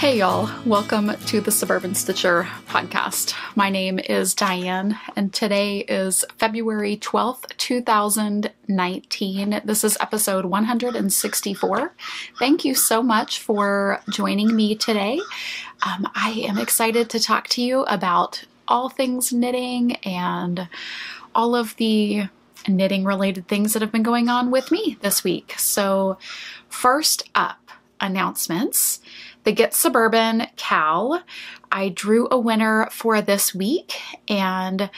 Hey y'all, welcome to the Suburban Stitcher podcast. My name is Diane and today is February 12th, 2019. This is episode 164. Thank you so much for joining me today. I am excited to talk to you about all things knitting and all of the knitting related things that have been going on with me this week. So first up, announcements. The Get Suburban Cal. I drew a winner for this week, and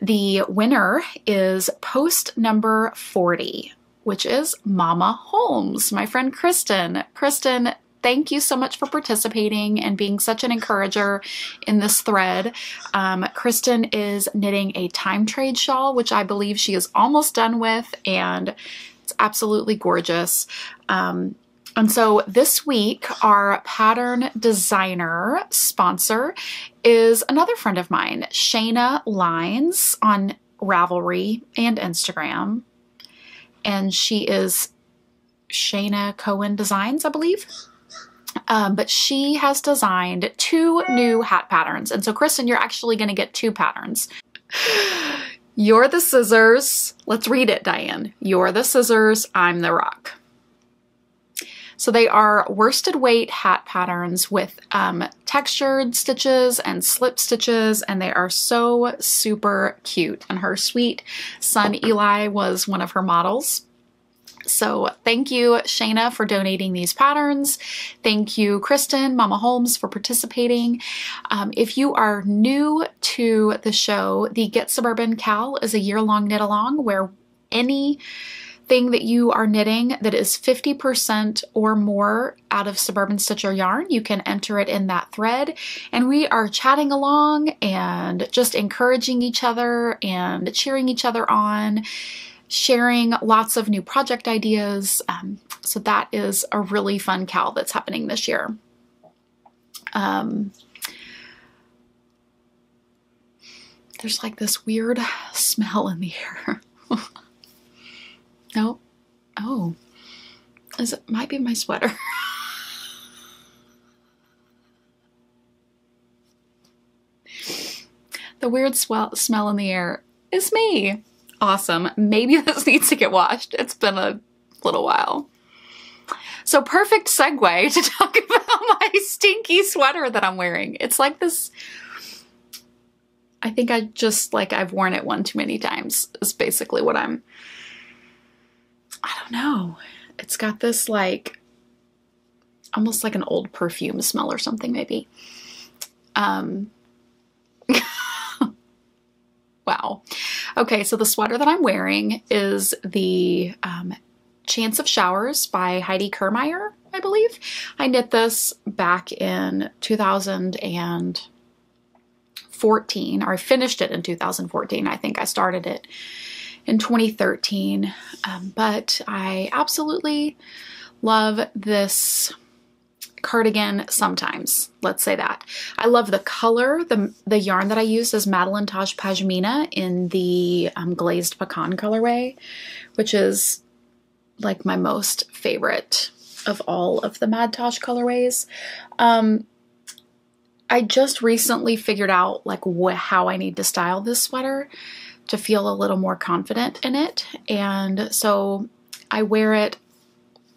the winner is post number 40, which is Mama Holmes, my friend Kristen. Kristen, thank you so much for participating and being such an encourager in this thread. Kristen is knitting a time trade shawl, which I believe she is almost done with, and it's absolutely gorgeous. And so this week, our pattern designer sponsor is another friend of mine, SHANALINES on Ravelry and Instagram. And she is Shana Cohen Designs, I believe. But she has designed 2 new hat patterns. And so Kristen, you're actually going to get 2 patterns. You're the scissors. Let's read it, Diane. You're the scissors, I'm the rock. So they are worsted weight hat patterns with textured stitches and slip stitches, and they are so super cute. And her sweet son Eli was one of her models. So thank you, Shana, for donating these patterns. Thank you, Kristen, Mama Holmes, for participating. If you are new to the show, the Get Suburban Cal is a year-long knit-along where anything that you are knitting that is 50% or more out of Suburban Stitcher yarn, you can enter it in that thread. And we are chatting along and just encouraging each other and cheering each other on, sharing lots of new project ideas. So that is a really fun cal that's happening this year. There's like this weird smell in the air. No. Oh. It might be my sweater. The weird smell in the air is me. Awesome. Maybe this needs to get washed. It's been a little while. So perfect segue to talk about my stinky sweater that I'm wearing. It's like this, I think I've worn it one too many times is basically what I don't know. It's got this like, almost like an old perfume smell or something maybe. Wow. Okay, so the sweater that I'm wearing is the Chance of Showers by Heidi Kermeyer, I believe. I knit this back in 2014, or I finished it in 2014. I think I started it in 2013, but I absolutely love this cardigan sometimes, let's say that. I love the color. The yarn that I use is Madeline Taj Pashmina in the glazed pecan colorway, which is like my most favorite of all of the Mad Taj colorways. I just recently figured out like how I need to style this sweater to feel a little more confident in it, and so I wear it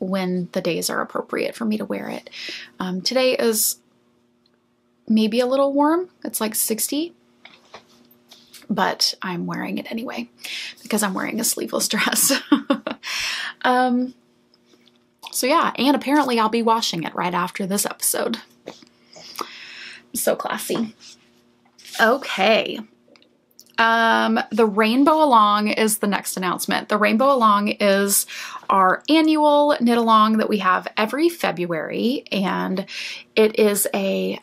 when the days are appropriate for me to wear it. Today is maybe a little warm. It's like 60, but I'm wearing it anyway because I'm wearing a sleeveless dress. So yeah, and apparently I'll be washing it right after this episode. So classy. Okay. The Rainbow Along is the next announcement. The Rainbow Along is our annual knit along that we have every February, and it is a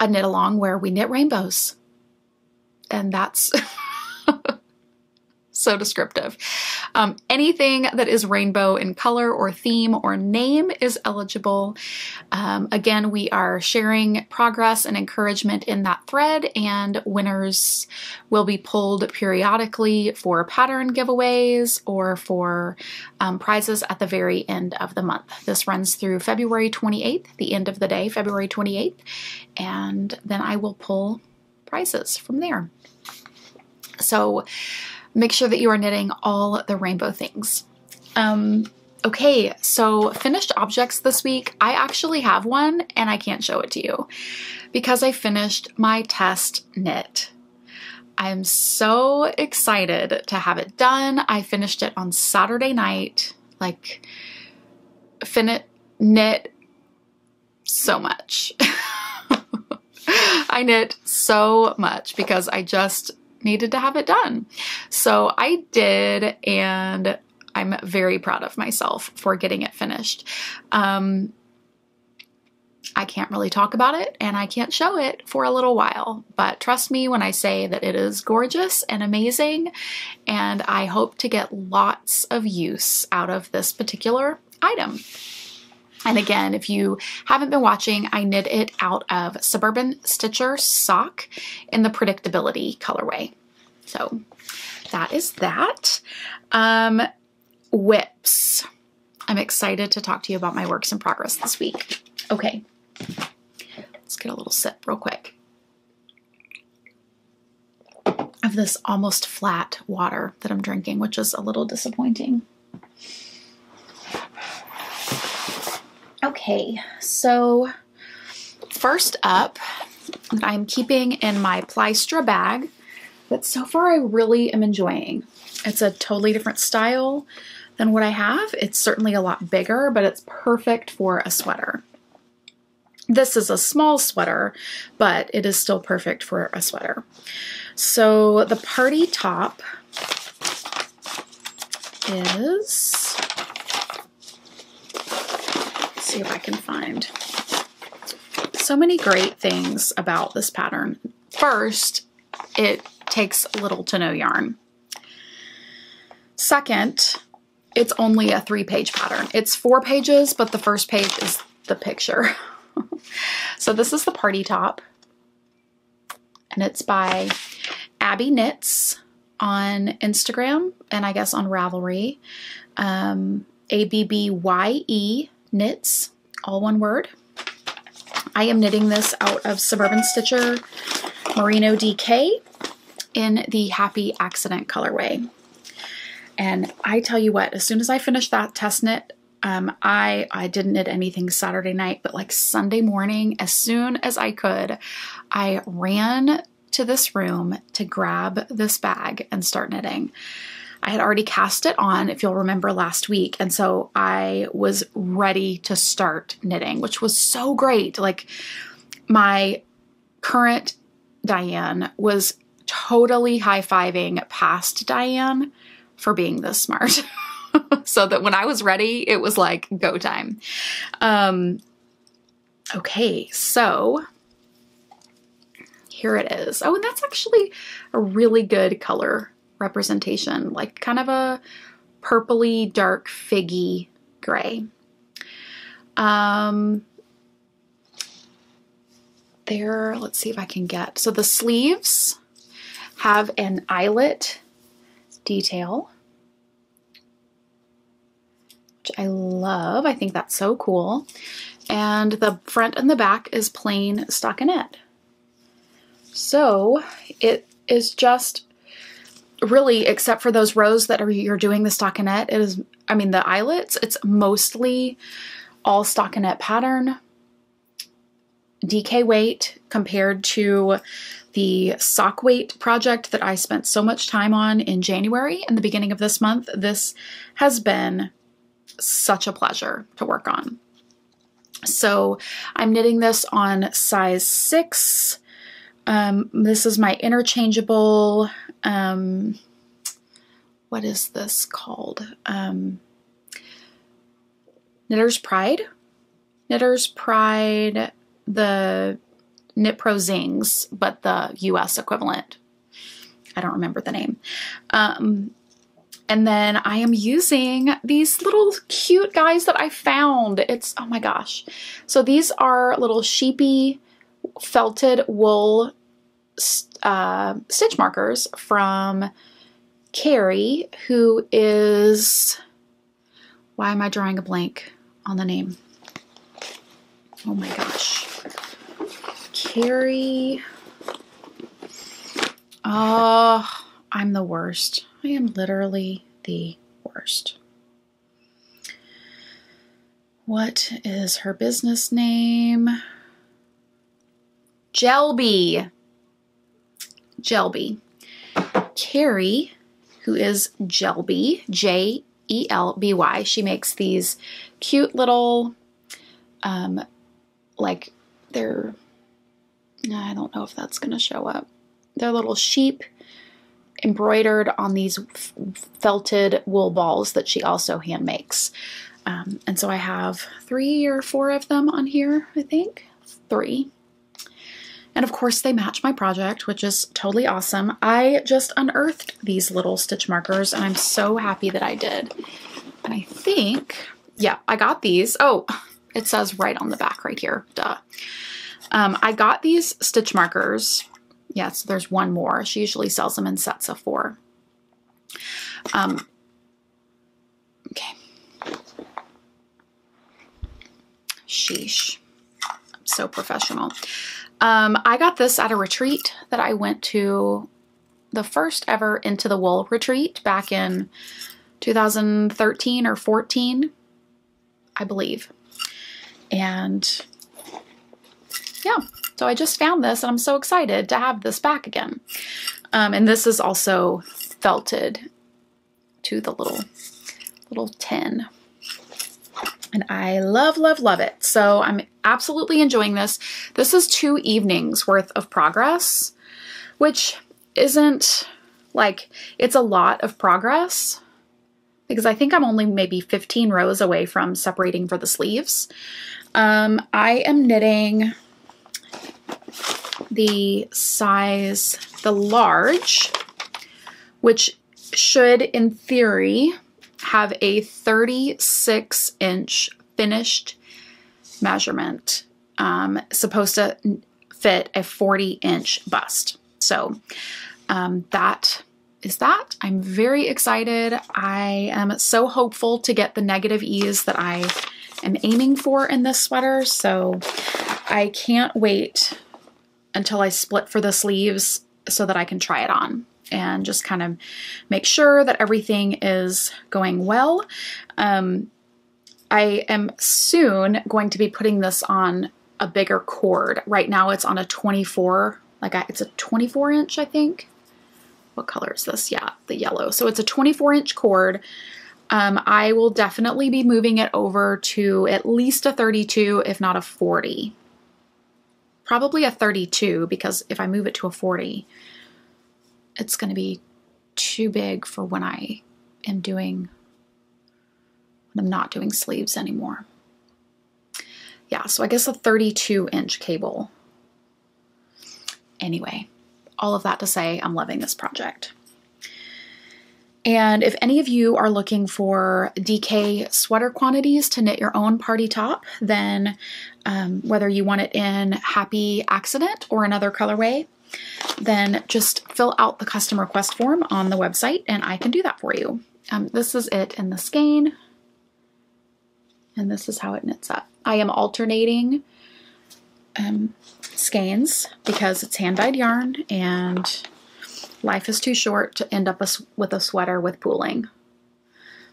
knit along where we knit rainbows, and that's So descriptive. Anything that is rainbow in color or theme or name is eligible. Again, we are sharing progress and encouragement in that thread, and winners will be pulled periodically for pattern giveaways or for prizes at the very end of the month. This runs through February 28th, the end of the day, February 28th, and then I will pull prizes from there. So make sure that you are knitting all the rainbow things. Okay, so finished objects this week. I actually have one and I can't show it to you because I finished my test knit. I'm so excited to have it done. I finished it on Saturday night, like knit so much. I knit so much because I just needed to have it done. So I did, and I'm very proud of myself for getting it finished. I can't really talk about it and I can't show it for a little while, but trust me when I say that it is gorgeous and amazing, and I hope to get lots of use out of this particular item. And again, if you haven't been watching, I knit it out of Suburban Stitcher sock in the Predictability colorway. So that is that. Whips. I'm excited to talk to you about my works in progress this week. Okay, let's get a little sip real quick of this almost flat water that I'm drinking, which is a little disappointing. Okay, so first up, that I'm keeping in my Plystra bag that so far I really am enjoying. It's a totally different style than what I have. It's certainly a lot bigger, but it's perfect for a sweater. This is a small sweater, but it is still perfect for a sweater. So the party top is, let's see if I can find so many great things about this pattern. First, it takes little to no yarn. Second, it's only a 3-page pattern. It's 4 pages, but the first page is the picture. So this is the party top, and it's by Abby Knits on Instagram, and I guess on Ravelry. ABBYE Knits, all one word. I am knitting this out of Suburban Stitcher Merino DK in the Happy Accident colorway. And I tell you what, as soon as I finished that test knit, I didn't knit anything Saturday night, but like Sunday morning, as soon as I could, I ran to this room to grab this bag and start knitting. I had already cast it on, if you'll remember last week, and so I was ready to start knitting, which was so great. Like, my current Dianne was totally high-fiving past Dianne for being this smart. So that when I was ready, it was like go time. Okay, so here it is. Oh, and that's actually a really good color representation, like kind of a purpley, dark, figgy gray. There, let's see if I can get, so the sleeves have an eyelet detail, which I love. I think that's so cool. And the front and the back is plain stockinette. So it is just really, except for those rows that are you're doing the stockinette, it is, I mean, the eyelets, it's mostly all stockinette pattern, DK weight compared to the sock weight project that I spent so much time on in January and the beginning of this month. This has been such a pleasure to work on. So I'm knitting this on size 6. This is my interchangeable, what is this called? Knitter's Pride. Knitter's Pride, the Knit Pro Zings, but the US equivalent. I don't remember the name. And then I am using these little cute guys that I found. It's, oh my gosh. So these are little sheepy felted wool stitch markers from Carrie, who is, why am I drawing a blank on the name? Oh my gosh. Carrie. Oh, I'm the worst. I am literally the worst. What is her business name? Jelby. Jelby. Carrie, who is Jelby, Jelby. She makes these cute little, like they're, I don't know if that's going to show up. They're little sheep embroidered on these felted wool balls that she also hand makes. And so I have 3 or 4 of them on here, I think. 3. And of course they match my project, which is totally awesome. I just unearthed these little stitch markers and I'm so happy that I did. And I think, yeah, I got these. Oh, it says right on the back right here, duh. I got these stitch markers. Yes, there's one more. She usually sells them in sets of 4. Okay. Sheesh. I'm so professional. I got this at a retreat that I went to, the first ever Into the Wool retreat back in 2013 or 14, I believe. And yeah, so I just found this and I'm so excited to have this back again. And this is also felted to the little tin. And I love, love, love it. So I'm absolutely enjoying this. This is 2 evenings worth of progress, which isn't like, it's a lot of progress because I think I'm only maybe 15 rows away from separating for the sleeves. I am knitting the size, the large, which should in theory have a 36-inch finished measurement, supposed to fit a 40-inch bust. So that is that. I'm very excited. I am so hopeful to get the negative ease that I am aiming for in this sweater. So I can't wait until I split for the sleeves so that I can try it on and just kind of make sure that everything is going well. I am soon going to be putting this on a bigger cord. Right now it's on a 24, it's a 24-inch, I think. What color is this? Yeah, the yellow. So it's a 24-inch cord. I will definitely be moving it over to at least a 32, if not a 40. Probably a 32, because if I move it to a 40, it's going to be too big for when I am doing, when I'm not doing sleeves anymore. Yeah, so I guess a 32-inch cable. Anyway, all of that to say, I'm loving this project. And if any of you are looking for DK sweater quantities to knit your own party top, then whether you want it in Happy Accident or another colorway, then just fill out the custom request form on the website and I can do that for you. This is it in the skein, and this is how it knits up. I am alternating skeins because it's hand-dyed yarn and life is too short to end up with a sweater with pooling.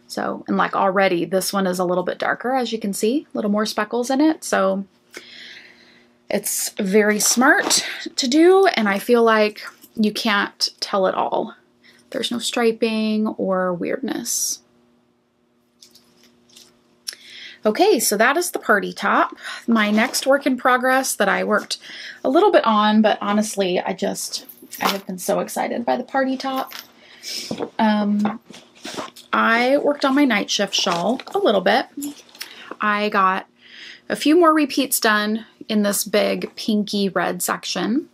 So, and like already this one is a little bit darker, as you can see, a little more speckles in it. So it's very smart to do, and I feel like you can't tell it all. There's no striping or weirdness. Okay, so that is the party top. My next work in progress that I worked a little bit on, but honestly, I have been so excited by the party top. I worked on my night shift shawl a little bit. I got a few more repeats done in this big pinky red section.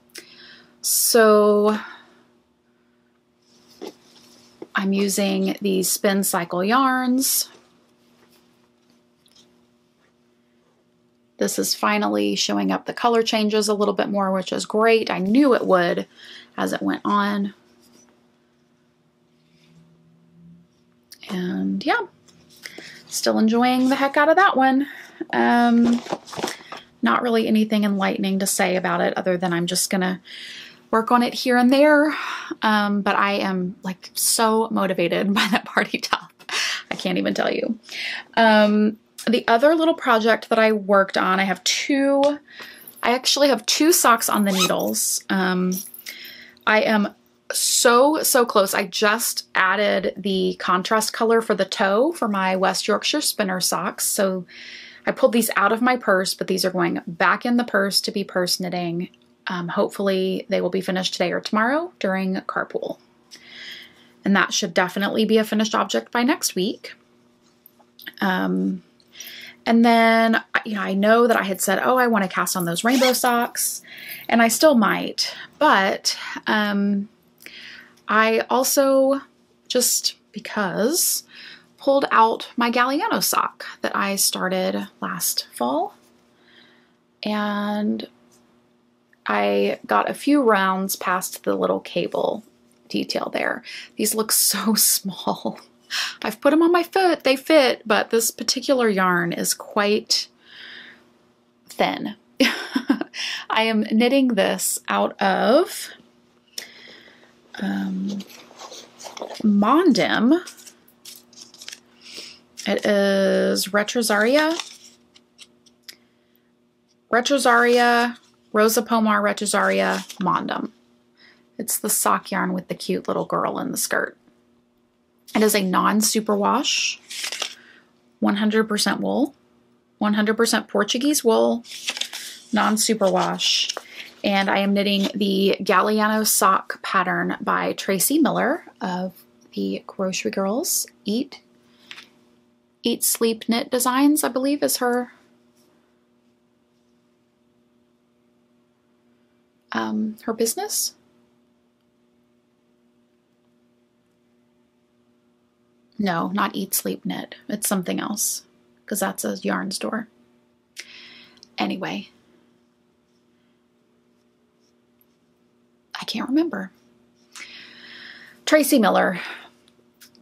So I'm using the Spin Cycle yarns. This is finally showing up the color changes a little bit more, which is great. I knew it would as it went on. And yeah, still enjoying the heck out of that one. Not really anything enlightening to say about it other than I'm just gonna work on it here and there. But I am like so motivated by that party top. I can't even tell you. The other little project that I worked on, I actually have two socks on the needles. I am so close. I just added the contrast color for the toe for my West Yorkshire spinner socks. So I pulled these out of my purse, but these are going back in the purse to be purse knitting. Hopefully they will be finished today or tomorrow during carpool. And that should definitely be a finished object by next week. And then, you know, I know that I had said, oh, I want to cast on those rainbow socks, and I still might, but I also, just because, pulled out my Galliano sock that I started last fall, and I got a few rounds past the little cable detail there. These look so small. I've put them on my foot, they fit, but this particular yarn is quite thin. I am knitting this out of Mondim. It is Retrosaria, Rosa Pomar Retrosaria Mondim. It's the sock yarn with the cute little girl in the skirt. It is a non-superwash, 100% wool, 100% Portuguese wool, non-superwash. And I am knitting the Galliano sock pattern by Tracy Miller of the Grocery Girls. Eat, Sleep, Knit Designs, I believe is her business. No, not Eat, Sleep, Knit. It's something else, because that's a yarn store. Anyway, I can't remember. Tracy Miller,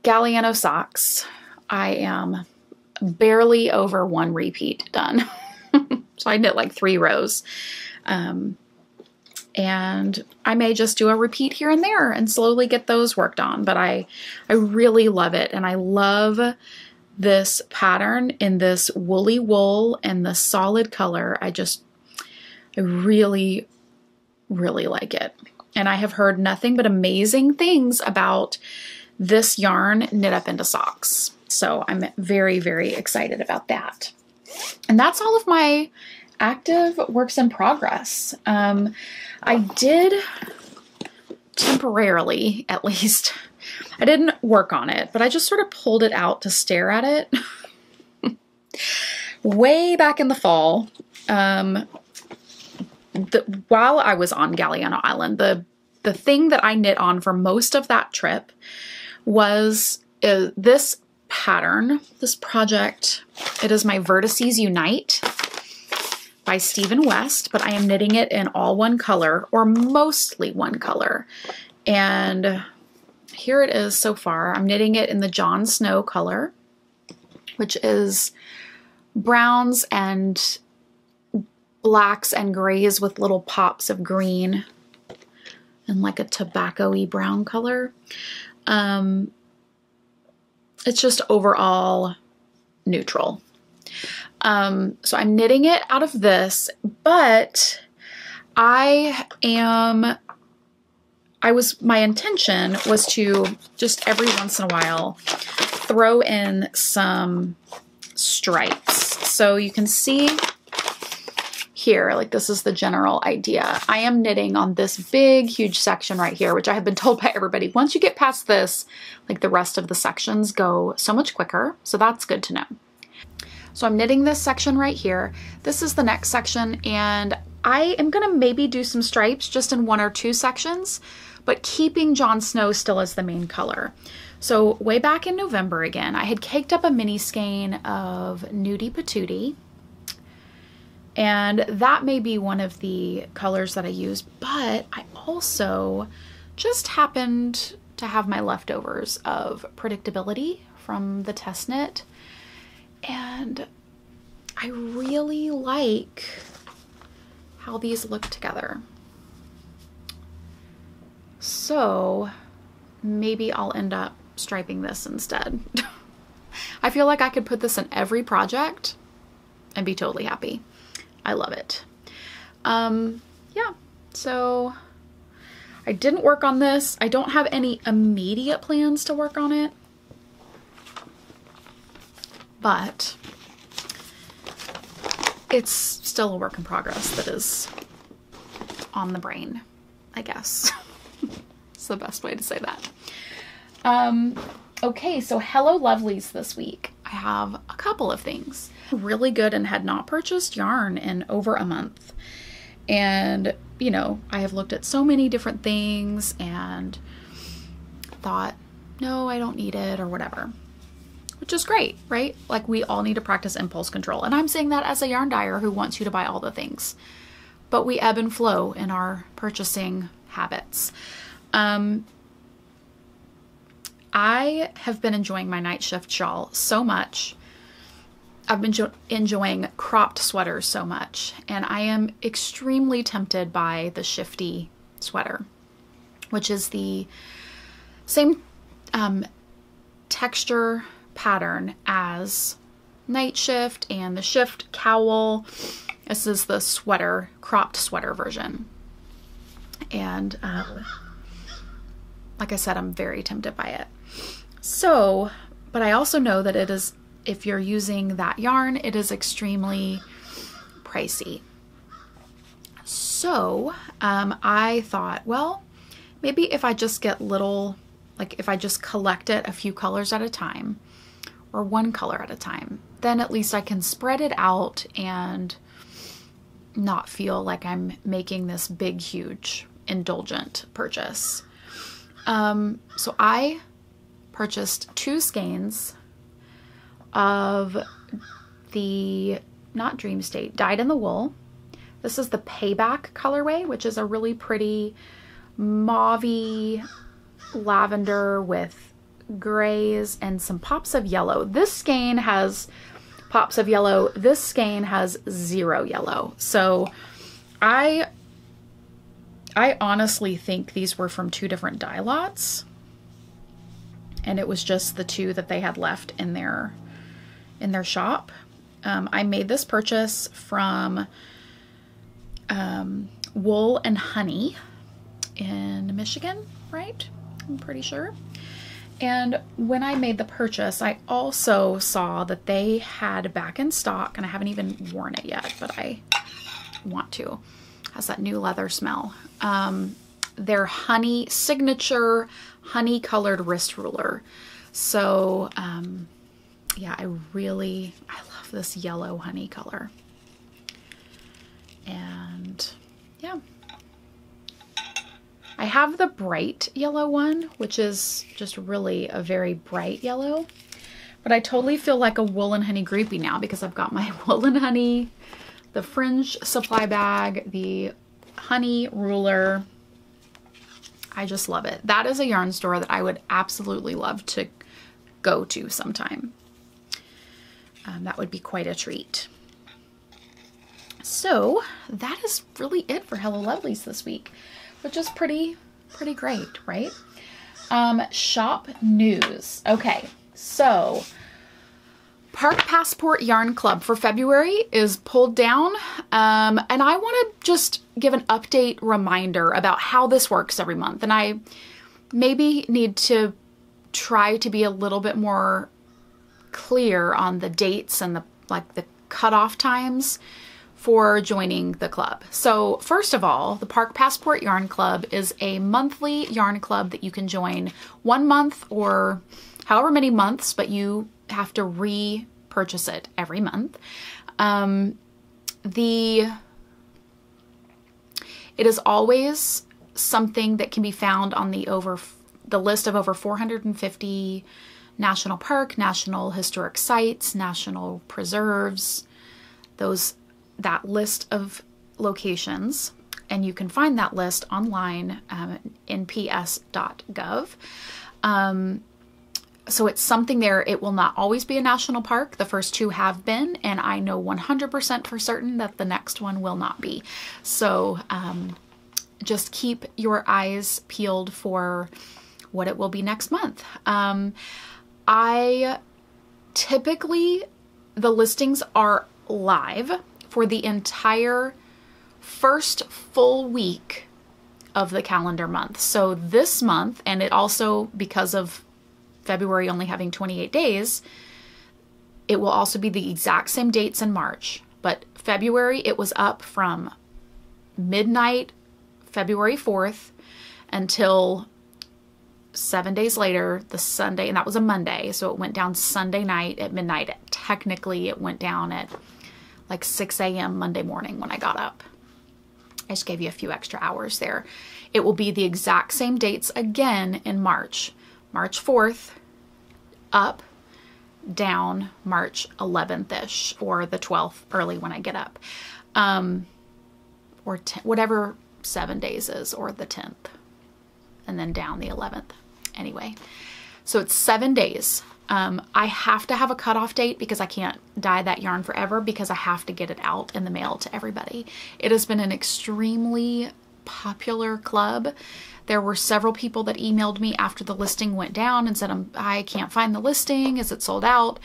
Galliano socks. I am barely over one repeat done. So I knit like 3 rows. And I may just do a repeat here and there and slowly get those worked on, but I really love it. And I love this pattern in this woolly wool and the solid color. I really like it. And I have heard nothing but amazing things about this yarn knit up into socks. So I'm very, very excited about that. And that's all of my active works in progress. I did temporarily, at least, I didn't work on it, but I just sort of pulled it out to stare at it. Way back in the fall, while I was on Galliano Island, the thing that I knit on for most of that trip was this pattern, this project. It is my Vertices Unite by Stephen West, but I am knitting it in all one color, or mostly one color. And here it is so far. I'm knitting it in the Jon Snow color, which is browns and blacks and grays with little pops of green and like a tobacco-y brown color. It's just overall neutral. So I'm knitting it out of this, but my intention was to just every once in a while throw in some stripes. So you can see here, like this is the general idea. I am knitting on this big, huge section right here, which I have been told by everybody, once you get past this, like the rest of the sections go so much quicker. So that's good to know. So I'm knitting this section right here. This is the next section, and I am gonna maybe do some stripes just in 1 or 2 sections, but keeping Jon Snow still as the main color. So way back in November again, I had caked up a mini skein of Nudie Patootie, and that may be one of the colors that I use, but I also just happened to have my leftovers of Predictability from the test knit, and I really like how these look together. So maybe I'll end up striping this instead. I feel like I could put this in every project and be totally happy. I love it. Yeah, so I didn't work on this. I don't have any immediate plans to work on it, but it's still a work in progress that is on the brain, I guess. It's the best way to say that. Okay, so Hello Lovelies this week. I have a couple of things. Really good and had not purchased yarn in over a month. And, you know, I have looked at so many different things and thought, no, I don't need it or whatever. Which is great, right? Like, we all need to practice impulse control. And I'm saying that as a yarn dyer who wants you to buy all the things. But we ebb and flow in our purchasing habits. I have been enjoying my night shift shawl so much. I've been enjoying cropped sweaters so much, and I am extremely tempted by the shifty sweater, which is the same texture pattern as night shift and the shift cowl. This is the sweater, cropped sweater version. And like I said, I'm very tempted by it. So, but I also know that it is, if you're using that yarn, it is extremely pricey. So I thought, well, maybe if I just get little, like if I just collect it a few colors at a time or one color at a time, then at least I can spread it out and not feel like I'm making this big, huge, indulgent purchase. So I purchased 2 skeins of the, not Dream State, Dyed in the Wool. This is the Payback colorway, which is a really pretty mauvey lavender with grays and some pops of yellow. This skein has pops of yellow. This skein has 0 yellow. So I honestly think these were from 2 different dye lots, and it was just the 2 that they had left in their shop. I made this purchase from Wool and Honey in Michigan, right? I'm pretty sure. And when I made the purchase, I also saw that they had back in stock, and I haven't even worn it yet, but I want to. It has that new leather smell. Their honey signature honey colored wrist ruler. So yeah, I love this yellow honey color. And yeah, I have the bright yellow one, which is just really a very bright yellow, but I totally feel like a Wool and Honey groupie now because I've got my Wool and Honey, the fringe supply bag, the honey ruler. I just love it. That is a yarn store that I would absolutely love to go to sometime. That would be quite a treat. So that is really it for Hello Lovelies this week, which is pretty great, right? Shop news. Okay, so Park Passport Yarn Club for February is pulled down, and I want to just give an update reminder about how this works every month, and I maybe need to try to be a little bit more clear on the dates and the cutoff times for joining the club. So first of all, the Park Passport Yarn Club is a monthly yarn club that you can join 1 month or however many months, but you have to repurchase it every month. It is always something that can be found on the list of over 450 national park, national historic sites, national preserves, that list of locations. And you can find that list online, nps.gov. So it's something there. It will not always be a national park. The first 2 have been, and I know 100% for certain that the next one will not be. So just keep your eyes peeled for what it will be next month. Typically, the listings are live for the entire first full week of the calendar month. So this month, and it also, because of February only having 28 days, it will also be the exact same dates in March. But February, it was up from midnight, February 4th, until 7 days later, the Sunday, and that was a Monday. So it went down Sunday night at midnight. Technically, it went down at like 6 a.m. Monday morning when I got up. I just gave you a few extra hours there. It will be the exact same dates again in March. March 4th, up, down, March 11th-ish, or the 12th, early when I get up. Or whatever 7 days is, or the 10th, and then down the 11th. Anyway, so it's 7 days. I have to have a cutoff date because I can't dye that yarn forever, because I have to get it out in the mail to everybody. It has been an extremely popular club. There were several people that emailed me after the listing went down and said, I can't find the listing. Is it sold out?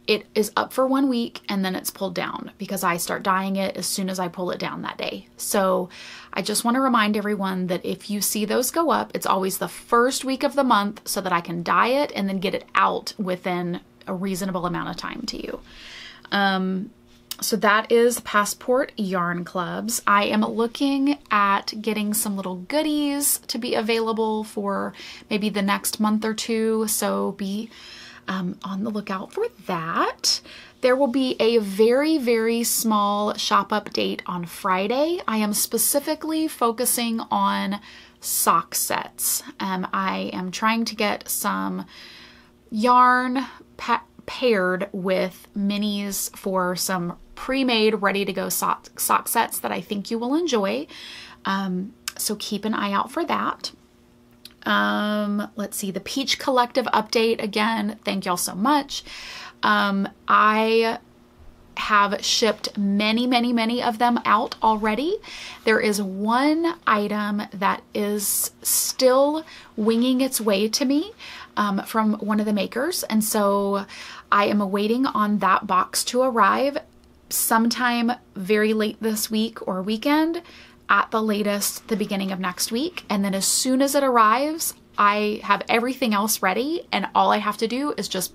It is up for 1 week and then it's pulled down because I start dyeing it as soon as I pull it down that day. So I just want to remind everyone that if you see those go up, it's always the first week of the month so that I can dye it and then get it out within a reasonable amount of time to you. So that is Passport Yarn Clubs. I am looking at getting some little goodies to be available for maybe the next month or two. So be on the lookout for that. There will be a very, very small shop update on Friday. I am specifically focusing on sock sets. I am trying to get some yarn paired with minis for some pre-made, ready-to-go sock sets that I think you will enjoy. So keep an eye out for that. Let's see, the Peach Collective update again. Thank y'all so much. I have shipped many, many, many of them out already. There is one item that is still winging its way to me from one of the makers. And so I am awaiting on that box to arrive sometime very late this week or weekend, at the latest the beginning of next week. And then as soon as it arrives, I have everything else ready, and all I have to do is just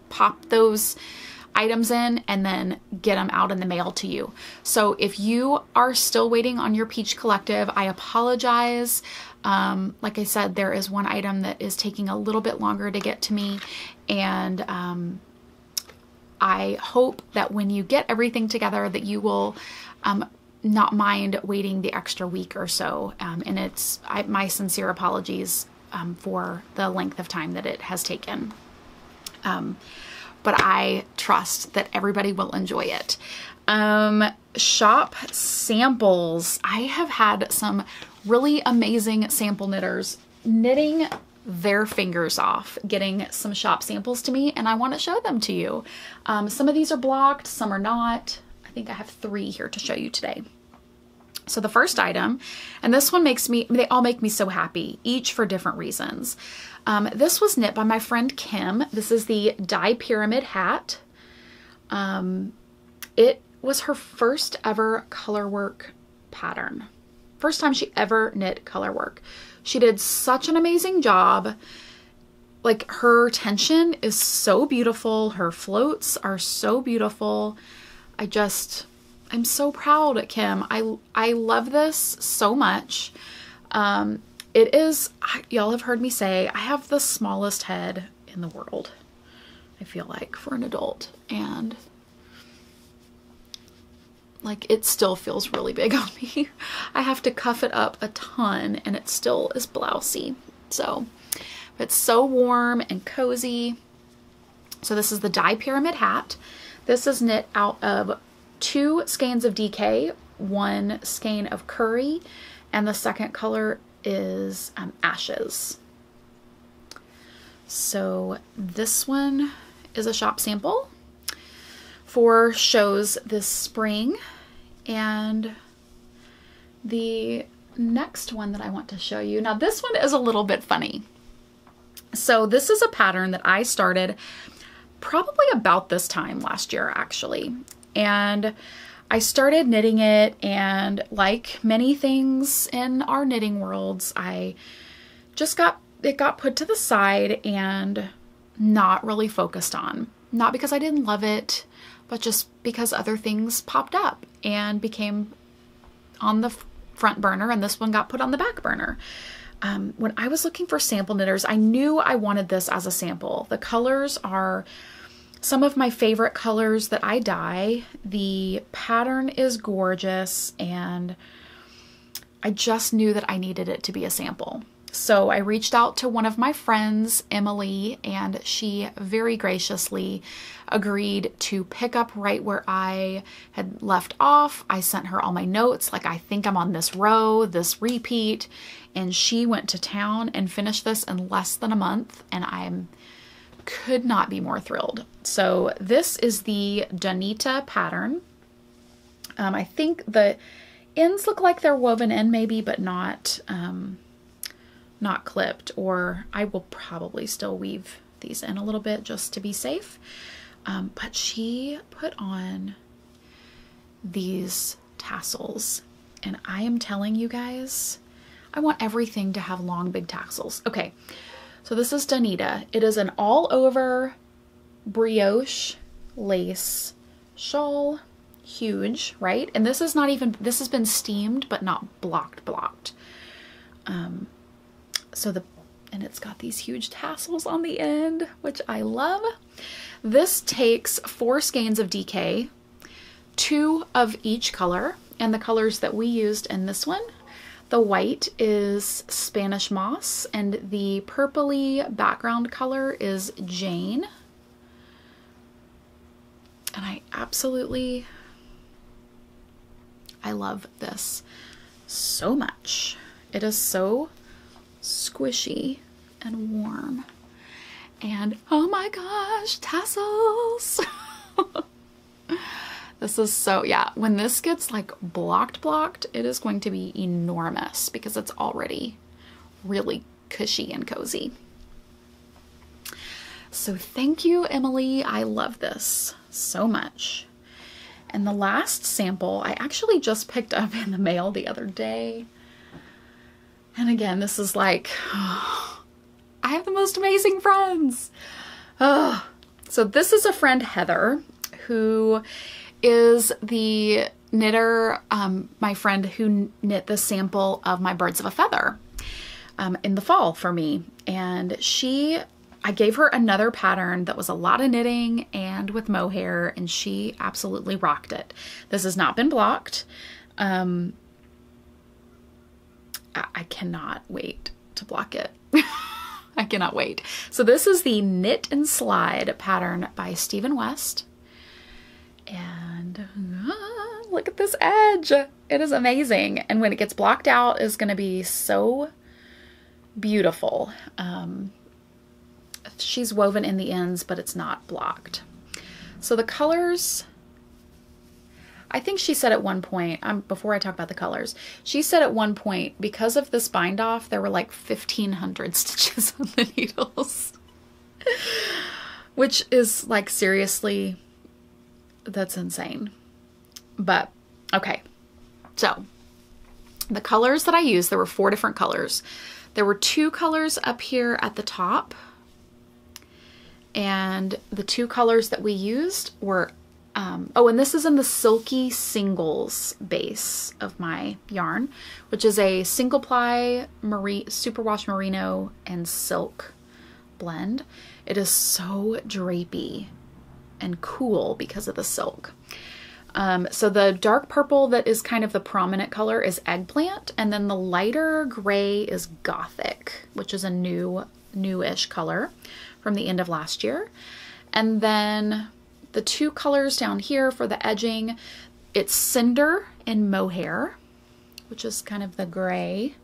pop those items in and then get them out in the mail to you. So if you are still waiting on your Peach Collective, I apologize. Like I said, there is one item that is taking a little bit longer to get to me, and I hope that when you get everything together that you will not mind waiting the extra week or so. And it's my sincere apologies for the length of time that it has taken. But I trust that everybody will enjoy it. Shop samples. I have had some really amazing sample knitters knitting their fingers off getting some shop samples to me, and I want to show them to you. Some of these are blocked, some are not. I think I have 3 here to show you today. So the first item, and this one they all make me so happy, each for different reasons. This was knit by my friend Kim. This is the DIPYRAMID hat. It was her first ever colorwork pattern. First time she ever knit colorwork. She did such an amazing job. Like, her tension is so beautiful. Her floats are so beautiful. I'm so proud of Kim. I love this so much. It is, y'all have heard me say, I have the smallest head in the world, I feel like, for an adult. And like it still feels really big on me. I have to cuff it up a ton and it still is blousey. So it's so warm and cozy. So this is the DIPYRAMID hat. This is knit out of 2 skeins of DK, 1 skein of curry, and the second color is ashes. So this one is a shop sample for shows this spring, and the next one that I want to show you, now this one is a little bit funny. So this is a pattern that I started probably about this time last year actually, and I started knitting it, and like many things in our knitting worlds, it got put to the side and not really focused on. Not because I didn't love it, but just because other things popped up and became on the front burner, and this one got put on the back burner. When I was looking for sample knitters, I knew I wanted this as a sample. The colors are some of my favorite colors that I dye. The pattern is gorgeous, and I just knew that I needed it to be a sample. So I reached out to one of my friends, Emily, and she very graciously agreed to pick up right where I had left off. I sent her all my notes, like I think I'm on this row, this repeat, and she went to town and finished this in less than a month, and could not be more thrilled. So this is the DONITA pattern. I think the ends look like they're woven in maybe, but not clipped, or I will probably still weave these in a little bit just to be safe. But she put on these tassels, and I am telling you guys, I want everything to have long, big tassels. Okay. So this is DONITA. It is an all over brioche lace shawl, huge, right? And this is not even, this has been steamed, but not blocked. And it's got these huge tassels on the end, which I love. This takes 4 skeins of DK, 2 of each color, and the colors that we used in this one, the white is Spanish Moss, and the purpley background color is Jane. And I love this so much. It is so squishy and warm. And oh my gosh, tassels! This is so, yeah, when this gets like blocked, it is going to be enormous because it's already really cushy and cozy. So thank you, Emily. I love this so much. And the last sample I actually just picked up in the mail the other day. And again, this is like, oh, I have the most amazing friends. Oh. So this is a friend, Heather, who is the knitter, my friend who knit the sample of my Birds of a Feather in the fall for me. And I gave her another pattern that was a lot of knitting and with mohair, and she absolutely rocked it. This has not been blocked. I cannot wait to block it. I cannot wait. So this is the Knit and Slide pattern by Stephen West. And look at this edge. It is amazing. And when it gets blocked out, it's going to be so beautiful. She's woven in the ends, but it's not blocked. So the colors, I think she said at one point, before I talk about the colors, she said at one point, because of this bind off, there were like 1,500 stitches on the needles, which is like, seriously, that's insane. But okay, so the colors that I used, there were 4 different colors. There were 2 colors up here at the top, and the 2 colors that we used were oh, and this is in the Silky Singles base of my yarn, which is a single ply superwash merino and silk blend. It is so drapey and cool because of the silk. So the dark purple that is kind of the prominent color is Eggplant, and then the lighter gray is Gothic, which is a newish color from the end of last year. And then the two colors down here for the edging, it's Cinder and Mohair, which is kind of the gray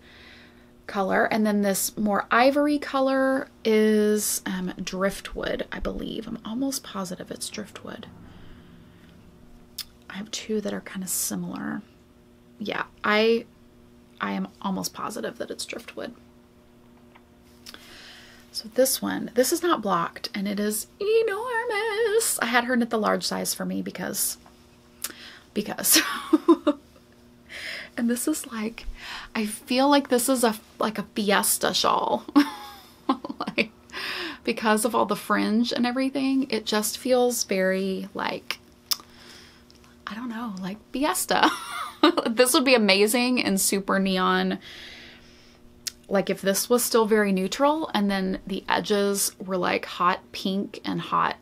color. And then this more ivory color is Driftwood, I believe. I'm almost positive it's Driftwood. I have two that are kind of similar. Yeah, I am almost positive that it's Driftwood. So this one, this is not blocked, and it is enormous. I had her knit the large size for me because. And this is like, I feel like this is like a fiesta shawl. Like, because of all the fringe and everything, it just feels very like, I don't know, like fiesta. This would be amazing in super neon. Like if this was still very neutral and then the edges were like hot pink and hot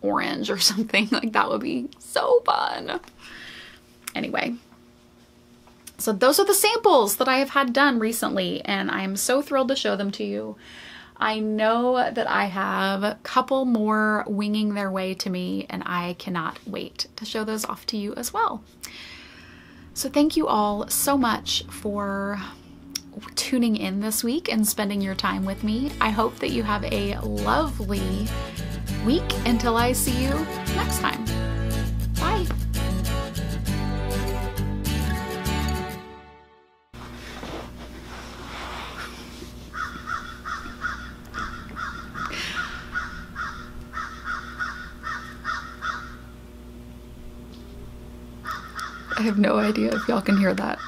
orange or something, like that would be so fun. Anyway, so those are the samples that I have had done recently, and I am so thrilled to show them to you. I know that I have a couple more winging their way to me, and I cannot wait to show those off to you as well. So thank you all so much for tuning in this week and spending your time with me. I hope that you have a lovely week until I see you next time. Bye. I have no idea if y'all can hear that.